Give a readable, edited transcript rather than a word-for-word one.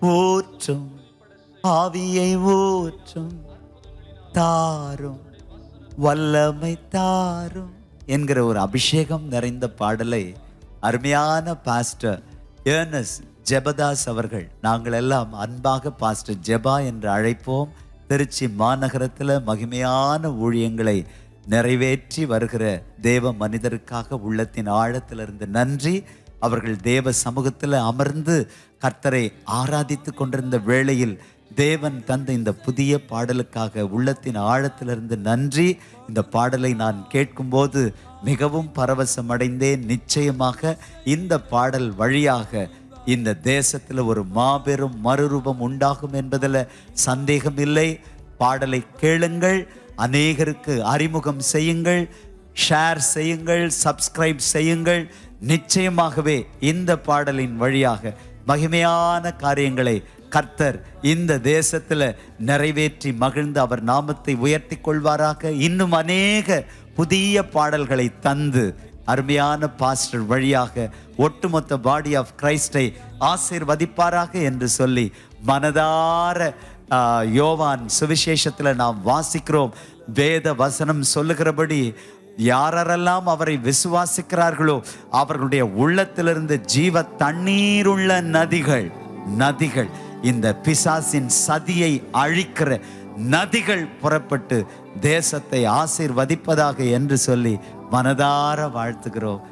ஊற்றும், ஆவியை ஊற்றும், தாரும், வல்லமை தாரும் என்கிற ஒரு அபிஷேகம் நிறைந்த பாடலை அருமையான பாஸ்டர் ஏர்னஸ் ஜெபதாஸ் அவர்கள், நாங்கள் எல்லாம் அன்பாக பாஸ்டர் ஜெபா என்று அழைப்போம், திருச்சி மாநகரத்தில் மகிமையான ஊழியங்களை நிறைவேற்றி வருகிற தேவ மனிதருக்காக உள்ளத்தின் ஆழத்திலிருந்து நன்றி. அவர்கள் தேவ சமூகத்தில் அமர்ந்து கர்த்தரை ஆராதித்து கொண்டிருந்த வேளையில் தேவன் தந்த இந்த புதிய பாடலுக்காக உள்ளத்தின் ஆழத்திலிருந்து நன்றி. இந்த பாடலை நான் கேட்கும்போது மிகவும் பரவசம் அடைந்தேன். நிச்சயமாக இந்த பாடல் வழியாக இந்த தேசத்தில் ஒரு மாபெரும் மறுரூபம் உண்டாகும் என்பதில் சந்தேகம் இல்லை. பாடலை கேளுங்கள், அநேகருக்கு அறிமுகம் செய்யுங்கள், ஷேர் செய்யுங்கள், சப்ஸ்கிரைப் செய்யுங்கள். நிச்சயமாகவே இந்த பாடலின் வழியாக மகிமையான காரியங்களை கர்த்தர் இந்த தேசத்தில் நிறைவேற்றி மகிழ்ந்து அவர் நாமத்தை உயர்த்தி கொள்வாராக. இன்னும் அநேக புதிய பாடல்களை தந்து அருமையான பாஸ்டர் வழியாக ஒட்டுமொத்த பாடி ஆஃப் கிரைஸ்டை ஆசீர்வதிப்பாராக என்று சொல்லி மனதார யோவான் சுவிசேஷத்தில் நாம் வாசிக்கிறோம். வேத வசனம் சொல்லுகிறபடி யாரெல்லாம் அவரை விசுவாசிக்கிறார்களோ அவர்களுடைய உள்ளத்திலிருந்து ஜீவ தண்ணீருள்ள நதிகள் இந்த பிசாசின் சதியை அழிக்கிற நதிகள் புறப்பட்டு தேசத்தை ஆசீர்வதிப்பதாக என்று சொல்லி மனதார வாழ்த்துகிறோம்.